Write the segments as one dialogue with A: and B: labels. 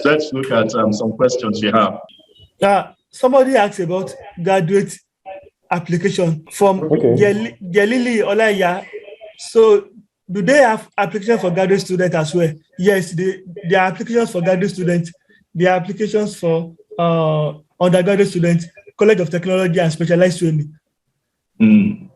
A: let's look at some questions we have.
B: Somebody asked about graduate application from Gelili Olaya. So do they have applications for graduate students as well? Yes, there are applications for graduate students. There are applications for undergraduate students, College of Technology and specialized training.
A: And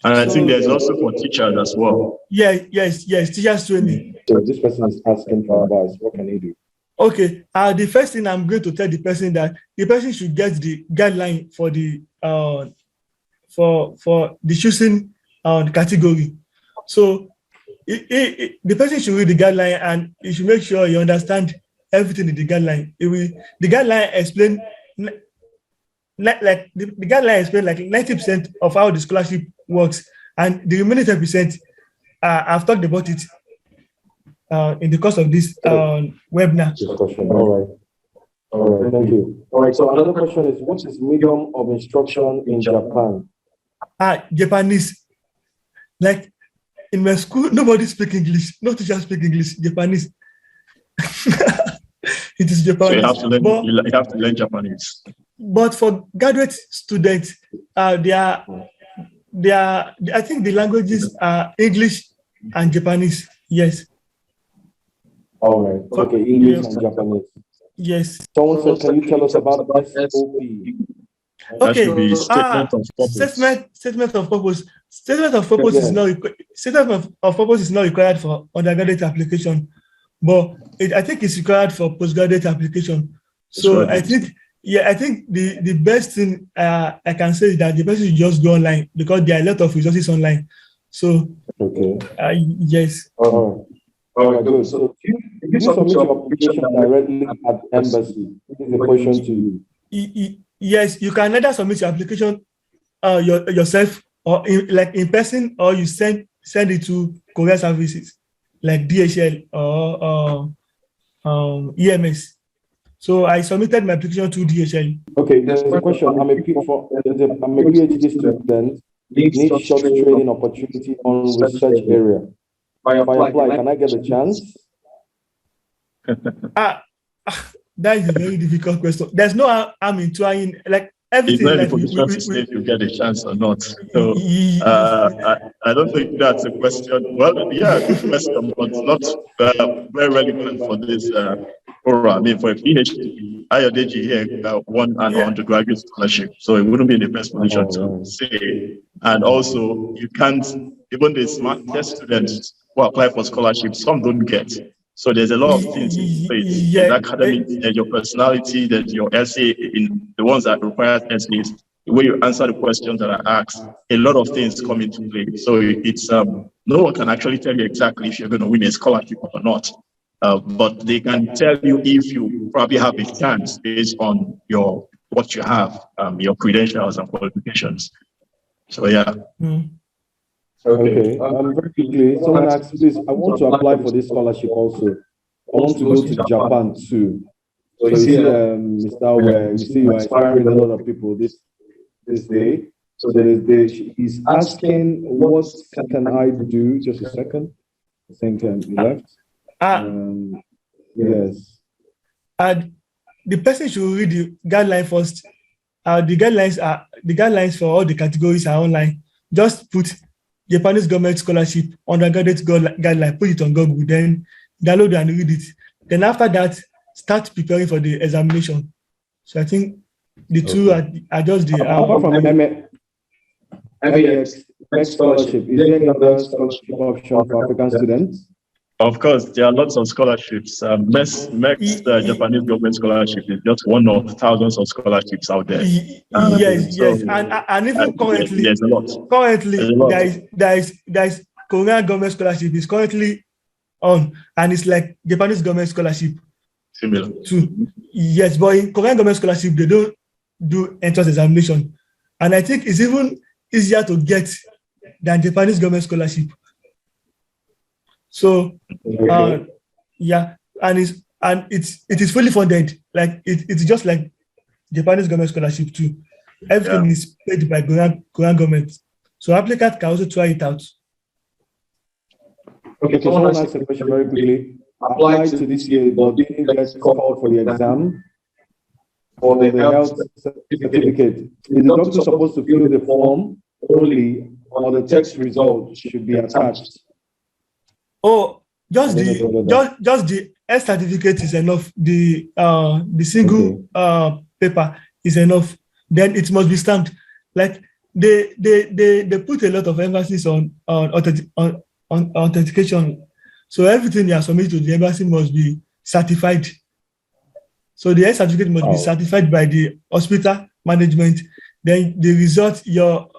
A: I think there's also for teachers as well.
B: Yes, teachers training.
C: So this person is asking for advice. What can he do?
B: Okay, the first thing I'm going to tell the person that the person should get the guideline for the for the choosing category. So the person should read the guideline and he should make sure you understand everything in the guideline. The guideline explain like the guideline explain like 90% of how the scholarship works, and the remaining 10% I've talked about it in the course of this webinar.
C: All right, thank you. All right, so another question is, what is medium of instruction in Japan?
B: Japanese. Like in my school, nobody speaks English. No teacher speak English. Japanese. It is Japanese.
A: So you have to learn Japanese.
B: But for graduate students, I think the languages are English and Japanese. Yes.
C: All right. Okay, English and Japanese.
B: Yes.
C: Someone said, can you tell us about SOP?
B: Okay.
A: Statement of purpose.
B: Statement of purpose is not required for undergraduate application, but I think it's required for postgraduate application. So I think the best thing I can say is that the person should just go online, because there are a lot of resources online. So yes.
C: All right, good. So you submit your application directly at the embassy. This is a question to you.
B: Yes, you can either submit your application yourself, or in person, or you send it to courier services like DHL or EMS. So I submitted my application to DHL.
C: Okay, there's a question. I'm a PhD student. Need short training opportunity on research area. If I apply, can I get a chance?
B: That is a very difficult question. There's no harm in trying. Like everything.
A: It's not if you get a chance or not. So I don't think that's a question. Well, yeah, good question, but not very relevant for this program. I mean, for a PhD, Ayodeji here won an undergraduate scholarship, so it wouldn't be in the best position to say. And also, you can't, even the smartest students who apply for scholarships, some don't get. So there's a lot of things in place. There's academic, there's your personality, there's your essay, in the ones that require essays, the way you answer the questions that are asked, a lot of things come into play. So it's no one can actually tell you exactly if you're going to win a scholarship or not. But they can tell you if you probably have a chance based on what you have, your credentials and qualifications. So yeah.
C: Okay. Very quickly, someone asked, please, I want to apply for this scholarship also. I want to go to Japan too. So you see, Mr. Ware, you see, you're inspiring a lot of people this day. So he's asking, what can I do? Just a second. I think he left. Yes.
B: The person should read the guideline first. The guidelines for all the categories are online. Just put Japanese government scholarship undergraduate guideline, put it on Google, then download and read it. Then after that, start preparing for the examination. So I think the two are just the
C: apart from Mext Scholarship, is there any other scholarship option for African students?
A: Of course, there are lots of scholarships. Mext Japanese government scholarship is just one of thousands of scholarships out there.
B: Yes, and even currently,
A: there's a lot.
B: Currently, there is Korean government scholarship is currently on, and it's like Japanese government scholarship.
A: Similar.
B: Too. Yes, but in Korean government scholarship, they don't do entrance examination, and I think it's even easier to get than Japanese government scholarship. So and it is fully funded. Like it's just like Japanese government scholarship too. Everything is paid by Korean government. So applicants can also try it out.
C: Okay, so someone asked a question very quickly. applied to this year but didn't get called for the exam for the health certificate, is the doctor supposed to fill the form only, or the test result should be attached?
B: Oh, just the health certificate is enough. The single paper is enough. Then it must be stamped. Like they put a lot of emphasis on authentication. So everything you are submitted to the embassy must be certified. So the health certificate must be certified by the hospital management. Then the result, your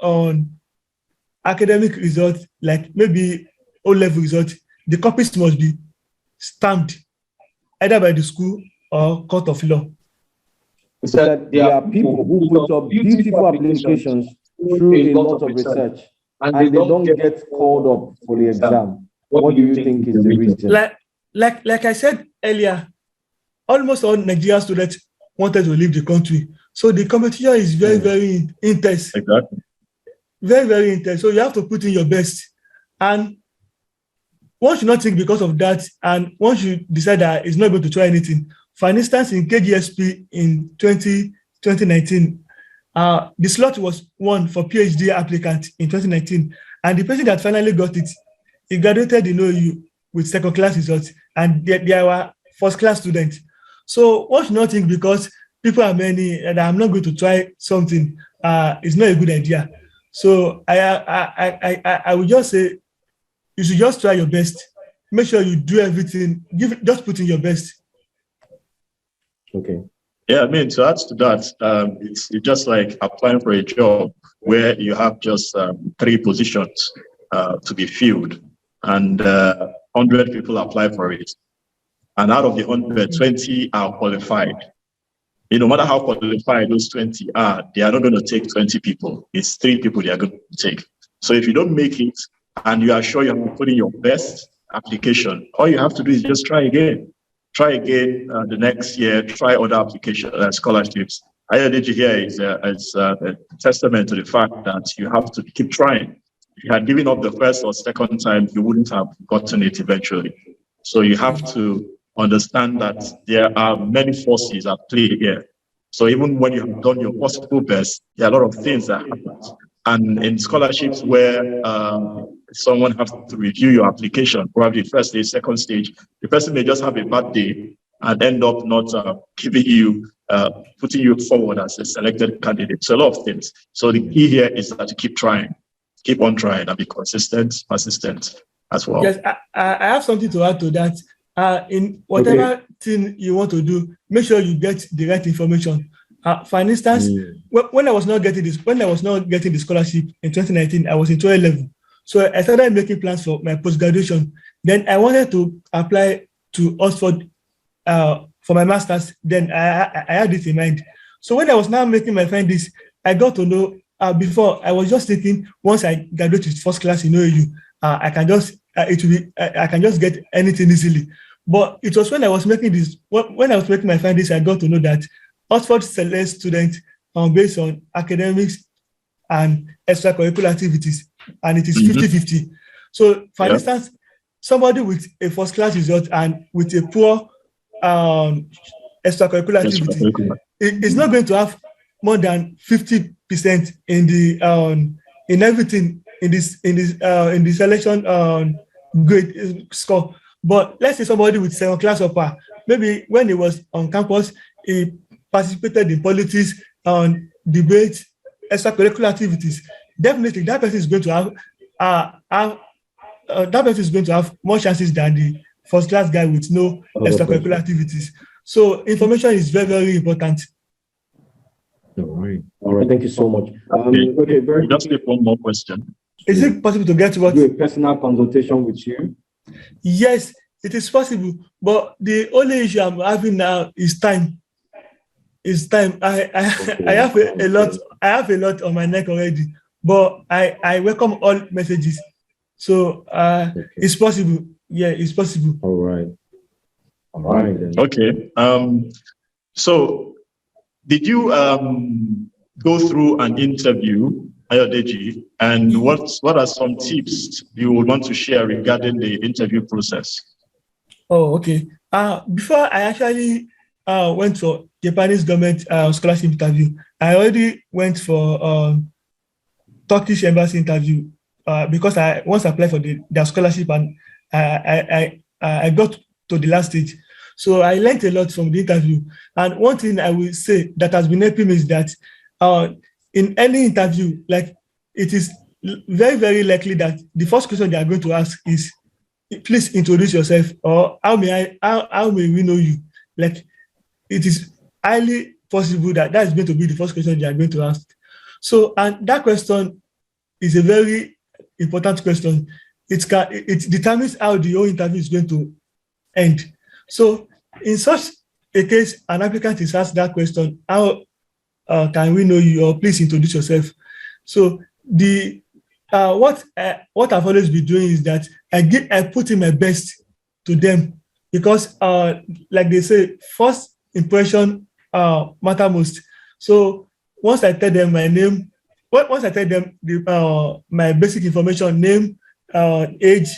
B: academic result, like maybe O-level result, the copies must be stamped either by the school or court of law.
C: So that there are people who put up beautiful applications through a lot of research and they don't get called up for the exam. What do you think is the reason?
B: Like I said earlier, almost all Nigerian students wanted to leave the country. So the competition is very, very intense.
A: Exactly.
B: Very, very intense. So you have to put in your best. And one should not think because of that, and once you decide that it's not going to try anything. For instance, in KGSP in 2019, the slot was won for PhD applicant in 2019. And the person that finally got it, he graduated in OU with second class results, and they were first class students. So one should not think because people are many and I'm not going to try something, it's not a good idea. So I would just say you should just try your best. Make sure you do everything. Just put in your best.
C: Okay.
A: Yeah, I mean, to add to that, it's just like applying for a job where you have just 3 positions to be filled, and 100 people apply for it. And out of the 100, 20 are qualified. No matter how qualified those 20 are, they are not going to take 20 people. It's 3 people they are going to take. So if you don't make it and you are sure you have put in your best application, all you have to do is just try again. Try again the next year, try other application scholarships. Ayodeji here is a testament to the fact that you have to keep trying. If you had given up the first or second time, you wouldn't have gotten it eventually. So you have to understand that there are many forces at play here. So even when you have done your possible best, there are a lot of things that happen. And in scholarships where someone has to review your application, probably first stage, second stage, the person may just have a bad day and end up not giving you, putting you forward as a selected candidate. So a lot of things. So the key here is that you keep trying, keep on trying, and be consistent, persistent as well.
B: Yes, I have something to add to that. In whatever thing you want to do, make sure you get the right information. For instance, when I was not getting the scholarship in 2019, I was in 12 level. So I started making plans for my post-graduation. Then I wanted to apply to Oxford for my master's. Then I had this in mind. So when I was now making my findings, I got to know before I was just thinking once I graduate with first class in OAU, I can just get anything easily. But it was when I was making my findings, I got to know that Oxford selects students based on academics and extracurricular activities, and it is 50-50. So, for instance, somebody with a first class result and with a poor extracurricular activity is not going to have more than 50% in the in everything in the selection grade score. But let's say somebody with second class upper, maybe when he was on campus, he participated in politics, debates, extracurricular activities. Definitely, that person is going to have more chances than the first class guy with no extracurricular activities. So information is very, very important.
C: All right. Thank you so much. Okay, very.
A: Just take one more question.
B: Is it possible to get what?
C: Do a personal consultation with you?
B: Yes, it is possible. But the only issue I'm having now is time. It's time. I have a lot. I have a lot on my neck already. But I welcome all messages. So it's possible. Yeah, it's possible.
C: All right. Then.
A: Okay. So did you go through an interview, Ayodeji, and what are some tips you would want to share regarding the interview process?
B: Oh, okay. Before I actually went for Japanese government scholarship interview, I already went for Turkish embassy interview because I once applied for their scholarship and I got to the last stage. So I learned a lot from the interview. And one thing I will say that has been helping me is that uh, in any interview, like it is very, very likely that the first question they are going to ask is, please introduce yourself, or how may we know you? Like it is highly possible that that is going to be the first question they are going to ask. So, and that question is a very important question. It determines how the whole interview is going to end. So, in such a case, an applicant is asked that question: how can we know you? Or please introduce yourself. So, the what I've always been doing is that I put in my best to them because, like they say, first impression matter most. So once I tell them my name, once I tell them my basic information, name, age,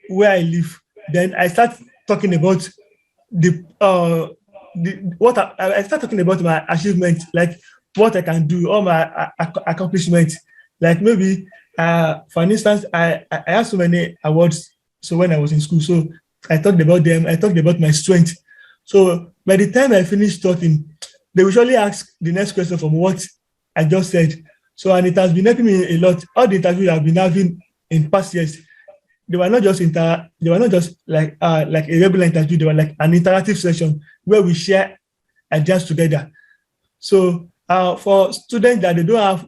B: where I live, then I start talking about I start talking about my achievements, like what I can do, all my accomplishments. Like maybe, for instance, I have so many awards. So when I was in school, so I talked about them. I talked about my strength. So by the time I finished talking, they will surely ask the next question from what I just said. So, and it has been helping me a lot. All the interviews I've been having in past years, they were not just like a regular interview. They were like an interactive session where we share ideas together. So for students that they don't have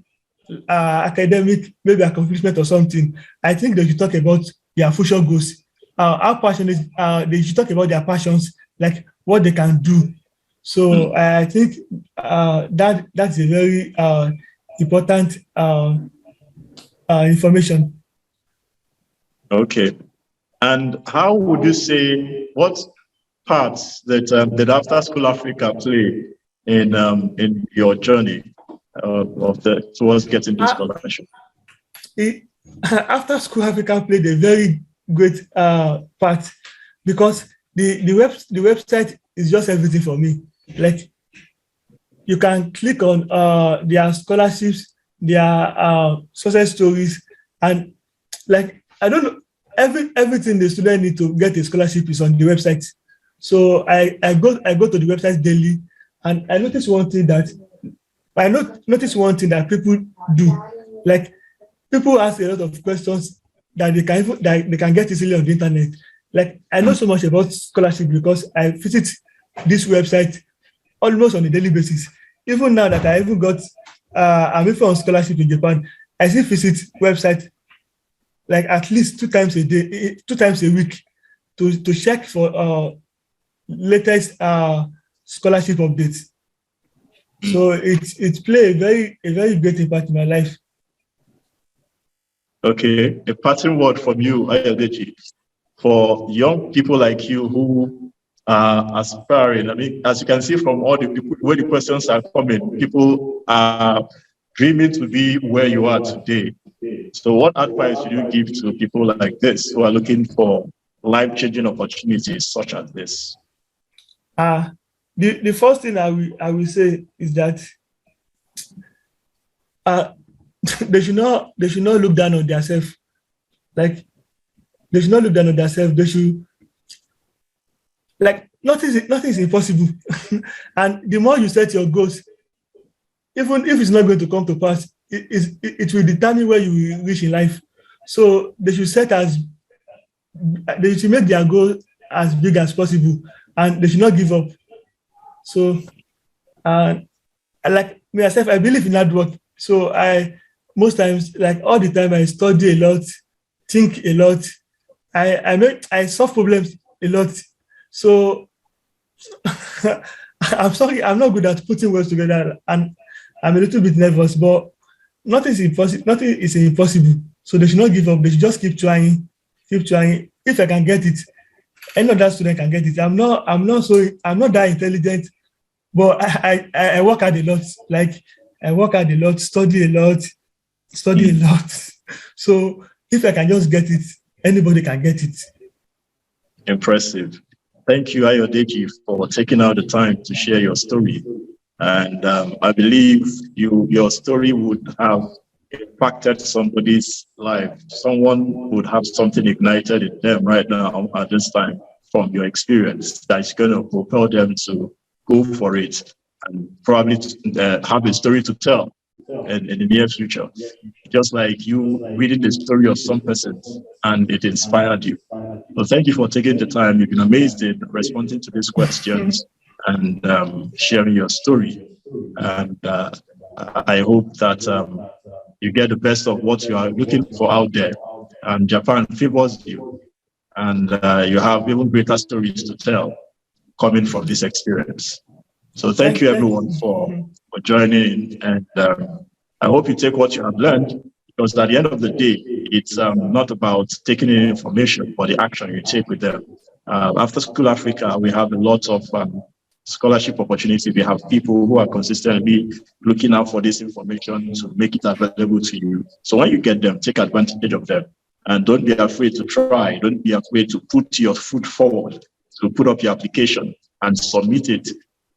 B: academic maybe accomplishment or something, I think they should talk about their future goals. How passionate they should talk about their passions, like what they can do. So I think that's a very important information.
A: Okay. And how would you say what parts that that After School Africa play in your journey of the towards getting this
B: Uh,
A: scholarship?
B: it, After School Africa played a very great part because the website is just everything for me. Like you can click on their scholarships, their success stories, and like I don't know, everything the student need to get a scholarship is on the website. So I go to the website daily, and I notice one thing that people do. Like people ask a lot of questions that they can get easily on the internet. Like I know so much about scholarship because I visit this website almost on a daily basis. Even now that I even got I'm even on scholarship in Japan, I still visit website like at least 2 times a day, 2 times a week to check for latest scholarship updates. So it play a very great impact in my life.
A: Okay, a parting word from you, Ayodeji, for young people like you who are aspiring. I mean, as you can see from all the people, where the questions are coming, people are dreaming to be where you are today. So what advice do you give to people like this who are looking for life-changing opportunities such as this?
B: Uh the first thing I will say is that uh, they should not look down on themselves. Like they should not look down on themselves. They should like nothing is impossible. And the more you set your goals, even if it's not going to come to pass, it will determine where you will reach in life. So they should make their goal as big as possible, and they should not give up. So, uh, like myself, I believe in hard work. So I most times, like all the time, I study a lot, think a lot. I solve problems a lot. So I'm sorry, I'm not good at putting words together, and I'm a little bit nervous. But nothing is impossible. Nothing is impossible. So they should not give up. They should just keep trying, keep trying. If I can get it, any other student can get it. I'm not that intelligent, but I work hard a lot. Like I work hard a lot, study a lot. So if I can just get it, anybody can get it.
A: Impressive. thank you, Ayodeji, for taking out the time to share your story. And I believe your story would have impacted somebody's life. Someone would have something ignited in them right now at this time from your experience that's going to propel them to go for it and probably have a story to tell in the near future. Just like you reading the story of some person and it inspired you. So thank you for taking the time. You've been amazing responding to these questions and sharing your story. And I hope that you get the best of what you are looking for out there. And Japan favors you. And you have even greater stories to tell coming from this experience. So thank you, everyone, for joining. And I hope you take what you have learned, because at the end of the day, it's not about taking in information, but the action you take with them. After School Africa, we have a lot of scholarship opportunity. We have people who are consistently looking out for this information to make it available to you. So when you get them, take advantage of them. And don't be afraid to try. Don't be afraid to put your foot forward, to put up your application and submit it.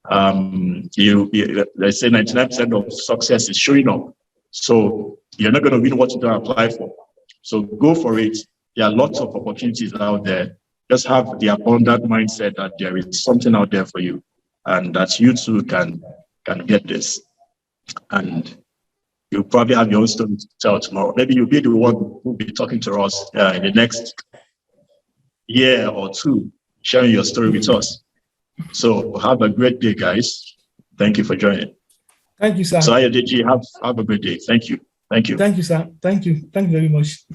A: They say 99% of success is showing up. So you're not going to win what you don't apply for. So go for it. There are lots of opportunities out there. Just have the abundant mindset that there is something out there for you, and that you too can get this. And you'll probably have your own story to tell tomorrow. Maybe you'll be the one who will be talking to us in the next year or two, sharing your story with us. So have a great day, guys. Thank you for joining.
B: Thank you, sir.
A: So Ayodeji, have a great day. Thank you. Thank you.
B: Thank you, sir. Thank you. Thank you very much.